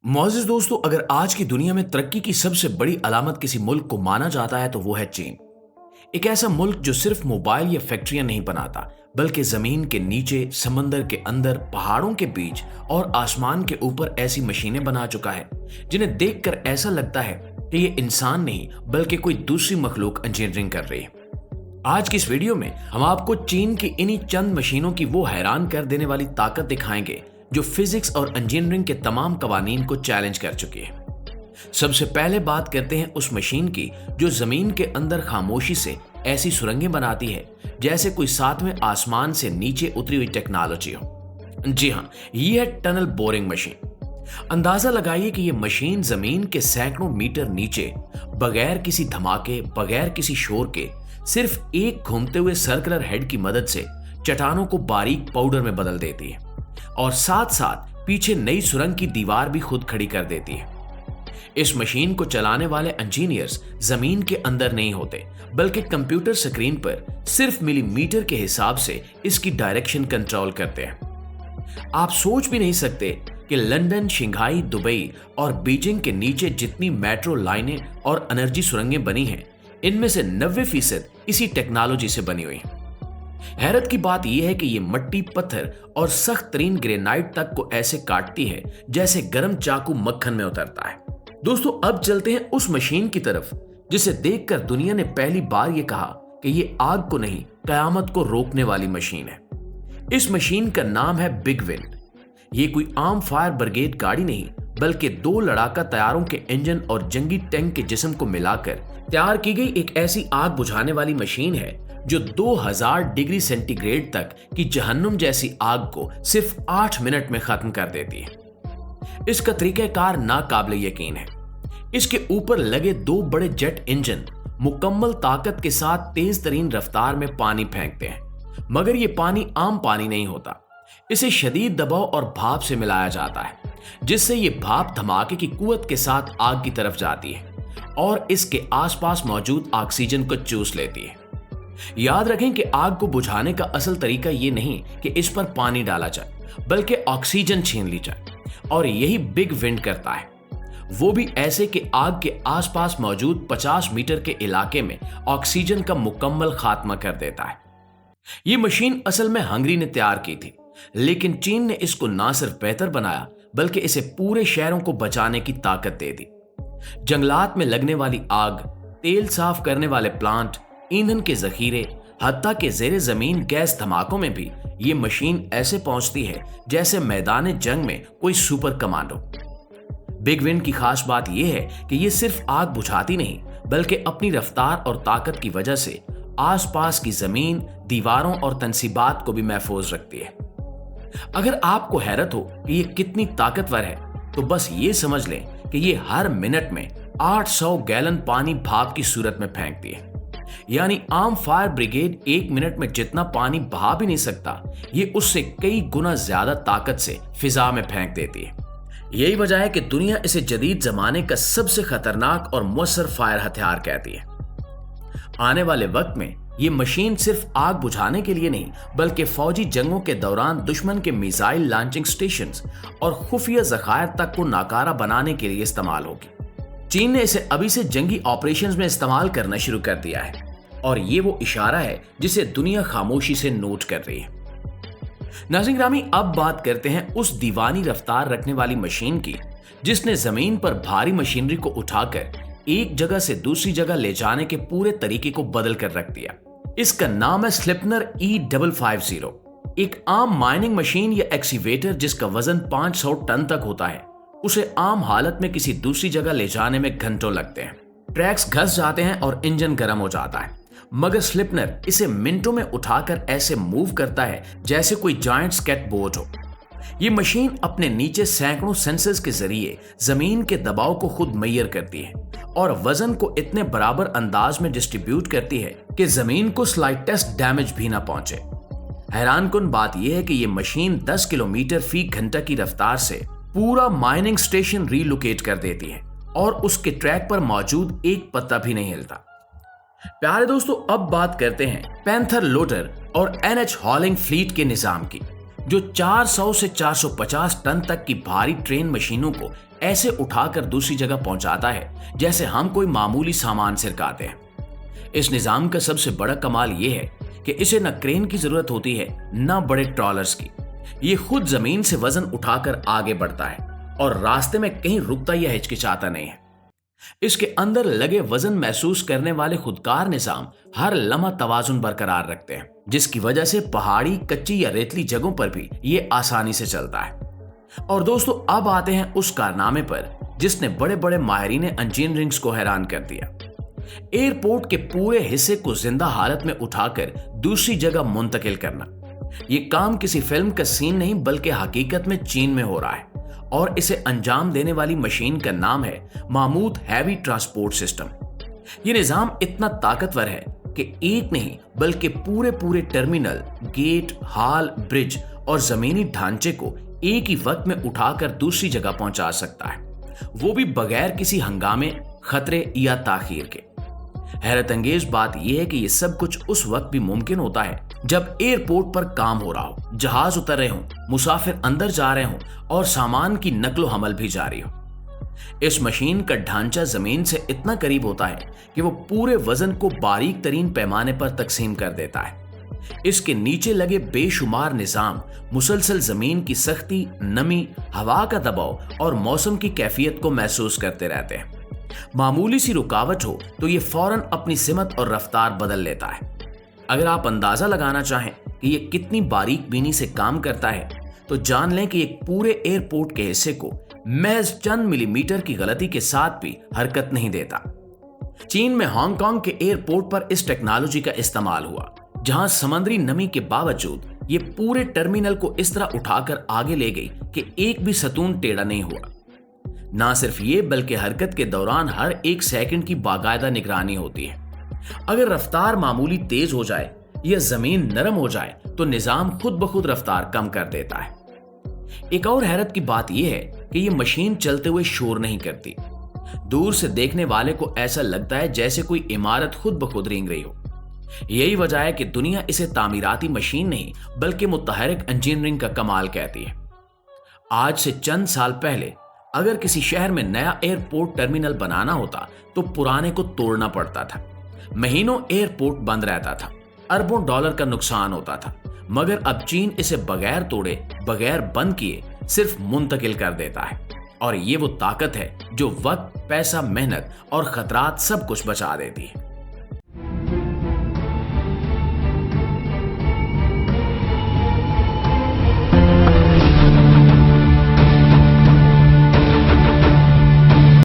मोअज़्ज़िज़ दोस्तों, अगर आज की दुनिया में तरक्की की सबसे बड़ी अलामत किसी मुल्क को माना जाता है तो वो है चीन। एक ऐसा मुल्क जो सिर्फ मोबाइल या फैक्ट्रियां नहीं बनाता, बल्कि जमीन के नीचे, समंदर के अंदर, पहाड़ों के बीच और आसमान के ऊपर ऐसी मशीनें बना चुका है जिन्हें देखकर ऐसा लगता है कि ये इंसान नहीं बल्कि कोई दूसरी मखलूक इंजीनियरिंग कर रही है। आज की इस वीडियो में हम आपको चीन की इन्हीं चंद मशीनों की वो हैरान कर देने वाली ताकत दिखाएंगे जो फिजिक्स और इंजीनियरिंग के तमाम कवानीन को चैलेंज कर चुकी है। सबसे पहले बात करते हैं उस मशीन की जो जमीन के अंदर खामोशी से ऐसी सुरंगें बनाती है जैसे कोई सातवें आसमान से नीचे उतरी हुई टेक्नोलॉजी हो। जी हाँ, ये है टनल बोरिंग मशीन। अंदाजा लगाइए कि ये मशीन जमीन के सैकड़ों मीटर नीचे बगैर किसी धमाके, बगैर किसी शोर के, सिर्फ एक घूमते हुए सर्कुलर हेड की मदद से चट्टानों को बारीक पाउडर में बदल देती है और साथ साथ पीछे नई सुरंग की दीवार भी खुद खड़ी कर देती है। इस मशीन को चलाने वाले इंजीनियर्स जमीन के अंदर नहीं होते, बल्कि कंप्यूटर स्क्रीन पर सिर्फ मिलीमीटर के हिसाब से इसकी डायरेक्शन कंट्रोल करते हैं। आप सोच भी नहीं सकते कि लंदन, शंघाई, दुबई और बीजिंग के नीचे जितनी मेट्रो लाइनें और एनर्जी सुरंगें बनी हैं, इनमें से 90% इसी टेक्नोलॉजी से बनी हुई हैं। हैरत की बात यह है कि ये मट्टी, पत्थर और सख्त तरीन ग्रेनाइट तक को ऐसे काटती है जैसे गर्म चाकू मक्खन में उतरता है। दोस्तों, अब चलते हैं उस मशीन की तरफ जिसे देखकर दुनिया ने पहली बार ये कहा कि ये आग को नहीं, कयामत को रोकने वाली मशीन है। इस मशीन का नाम है बिग विंड। ये कोई आम फायर ब्रिगेड गाड़ी नहीं, बल्कि 2 लड़ाका तैयारों के इंजन और जंगी टैंक के जिस्म को मिलाकर तैयार की गई एक ऐसी आग बुझाने वाली मशीन है जो 2000 डिग्री सेंटीग्रेड तक की जहन्नुम जैसी आग को सिर्फ 8 मिनट में खत्म कर देती है। इसका तरीकाकार नाकाबिले यकीन है। इसके ऊपर लगे 2 बड़े जेट इंजन मुकम्मल ताकत के साथ तेज तरीन रफ्तार में पानी फेंकते हैं, मगर ये पानी आम पानी नहीं होता। इसे शदीद दबाव और भाप से मिलाया जाता है, जिससे ये भाप धमाके की कुव्वत के साथ आग की तरफ जाती है और इसके आसपास मौजूद ऑक्सीजन को चूस लेती है। याद रखें कि आग को बुझाने का असल तरीका ये नहीं कि इस पर पानी डाला जाए, बल्कि ऑक्सीजन छीन ली जाए, और यही बिग विंड करता है। वो भी ऐसे कि आग के आसपास मौजूद 50 मीटर के इलाके में ऑक्सीजन का मुकम्मल खात्मा कर देता है। ये मशीन असल में हंगरी ने तैयार की थी, लेकिन चीन ने इसको ना सिर्फ बेहतर बनाया बल्कि इसे पूरे शहरों को बचाने की ताकत दे दी। जंगलात में लगने वाली आग, तेल साफ करने वाले प्लांट, ईंधन के जखीरे, हत्ता के जेरे जमीन गैस धमाकों में भी ये मशीन ऐसे पहुंचती है जैसे मैदान जंग में कोई सुपर कमांडो। बिग विंड की खास बात यह है कि ये सिर्फ आग बुझाती नहीं, बल्कि अपनी रफ्तार और ताकत की वजह से आसपास की जमीन, दीवारों और तनसीबात को भी महफूज रखती है। अगर आपको हैरत हो कि ये कितनी ताकतवर है, तो बस ये समझ लें कि ये हर मिनट में 800 गैलन पानी भाप की सूरत में फेंकती है। यानी आम फायर ब्रिगेड 1 मिनट में जितना पानी बहा भी नहीं सकता, ये उससे कई गुना ज्यादा ताकत से फिजा में फेंक देती है। यही वजह है कि दुनिया इसे जदीद जमाने का सबसे खतरनाक और मुअस्सर फायर हथियार कहती है। आने वाले वक्त में ये मशीन सिर्फ आग बुझाने के लिए नहीं, बल्कि फौजी जंगों के दौरान दुश्मन के मिसाइल लॉन्चिंग स्टेशंस और खुफिया जखायर तक को नाकारा बनाने के लिए इस्तेमाल होगी। चीन ने इसे अभी से जंगी ऑपरेशंस में इस्तेमाल करना शुरू कर दिया है, और ये वो इशारा है जिसे दुनिया खामोशी से नोट कर रही है। नाज़रीन ग्रामी, अब बात करते हैं उस दीवानी रफ्तार रखने वाली मशीन की जिसने जमीन पर भारी मशीनरी को उठाकर एक जगह से दूसरी जगह ले जाने के पूरे तरीके को बदल कर रख दिया। इसका नाम है स्लिपनर E550। एक आम माइनिंग मशीन या एक्सीवेटर जिसका वजन 500 टन तक होता है, उसे आम हालत में किसी दूसरी जगह ले जाने में घंटों लगते हैं। ट्रैक्स घस जाते हैं और इंजन गर्म हो जाता है, मगर स्लिपनर इसे मिनटों में उठाकर ऐसे मूव करता है जैसे कोई जायंट स्केटबोर्ड हो। ये मशीन अपने नीचे सैकड़ों सेंसर्स के जरिए जमीन के दबाव को खुद मैयर करती है और वजन को इतने बराबर अंदाज में डिस्ट्रीब्यूट करती है कि जमीन को स्लाइटेस्ट डैमेज भी ना पहुंचे। हैरानकुन बात यह है कि ये मशीन 10 किलोमीटर फी घंटा की रफ्तार से पूरा माइनिंग स्टेशन रीलोकेट कर देती है और उसके ट्रैक पर मौजूद एक पत्ता भी नहीं हिलता। प्यारे दोस्तों, अब बात करते हैं पैंथर लोडर और NH हॉलिंग फ्लीट के निजाम की, जो 400 से 450 टन तक की भारी ट्रेन मशीनों को ऐसे उठाकर दूसरी जगह पहुंचाता है जैसे हम कोई मामूली सामान सिरकाते हैं। इस निजाम का सबसे बड़ा कमाल यह है कि इसे न क्रेन की जरूरत होती है न बड़े ट्रॉलर्स की। ये खुद जमीन से वजन उठाकर आगे बढ़ता है और रास्ते में कहीं रुकता या हिचकिचाता नहीं है। इसके अंदर लगे वजन महसूस करने वाले खुदकार निजाम हर लम्हा तवाजुन बरकरार रखते हैं, जिसकी वजह से पहाड़ी, कच्ची या रेतली जगहों पर भी ये आसानी से चलता है। और दोस्तों, अब आते हैं उस कारनामे पर जिसने बड़े बड़े माहिरीन इंजीनियरिंग को हैरान कर दिया। एयरपोर्ट के पूरे हिस्से को जिंदा हालत में उठाकर दूसरी जगह मुंतकिल करना। ये काम किसी फिल्म का सीन नहीं बल्कि हकीकत में चीन में हो रहा है और इसे अंजाम देने वाली मशीन का नाम है मामूत हैवी ट्रांसपोर्ट सिस्टम। ये निजाम इतना ताकतवर है कि एक नहीं बल्कि पूरे टर्मिनल, गेट, हॉल, ब्रिज और जमीनी ढांचे को एक ही वक्त में उठाकर दूसरी जगह पहुंचा सकता है, वो भी बगैर किसी हंगामे, खतरे या ताखीर के। हैरत अंगेज बात यह है कि यह सब कुछ उस वक्त भी मुमकिन होता है जब एयरपोर्ट पर काम हो रहा हो, जहाज उतर रहे हों, मुसाफिर अंदर जा रहे हों और सामान की नकलो हमल भी जारी हो। इस मशीन का ढांचा जमीन से इतना करीब होता है कि वो पूरे वजन को बारीक तरीन पैमाने पर तकसीम कर देता है। इसके नीचे लगे बेशुमार निजाम मुसलसल जमीन की सख्ती, नमी, हवा का दबाव और मौसम की कैफियत को महसूस करते रहते हैं। मामूली सी रुकावट हो तो ये फौरन अपनी सिमत और रफ्तार बदल लेता है। अगर आप अंदाजा लगाना चाहें कि ये कितनी बारीक बीनी से काम करता है तो जान लें कि एक पूरे एयरपोर्ट के हिस्से को महज चंद मिलीमीटर की गलती के साथ भी हरकत नहीं देता। चीन में हांगकांग के एयरपोर्ट पर इस टेक्नोलॉजी का इस्तेमाल हुआ, जहां समुद्री नमी के बावजूद ये पूरे टर्मिनल को इस तरह उठाकर आगे ले गई कि एक भी सतून टेढ़ा नहीं हुआ। ना सिर्फ ये बल्कि हरकत के दौरान हर एक सेकंड की बाकायदा निगरानी होती है। अगर रफ्तार मामूली तेज हो जाए या जमीन नरम हो जाए तो निजाम खुद ब खुद रफ्तार कम कर देता है। एक और हैरत की बात यह है कि यह मशीन चलते हुए शोर नहीं करती। दूर से देखने वाले को ऐसा लगता है जैसे कोई इमारत खुद ब खुद रेंग रही हो। यही वजह है कि दुनिया इसे तामीराती मशीन नहीं बल्कि मुतहरिक इंजीनियरिंग का कमाल कहती है। आज से चंद साल पहले अगर किसी शहर में नया एयरपोर्ट टर्मिनल बनाना होता तो पुराने को तोड़ना पड़ता था। महीनों एयरपोर्ट बंद रहता था, अरबों डॉलर का नुकसान होता था। मगर अब चीन इसे बगैर तोड़े, बगैर बंद किए सिर्फ मुंतकिल कर देता है। और ये वो ताकत है जो वक्त, पैसा, मेहनत और खतरात सब कुछ बचा देती है।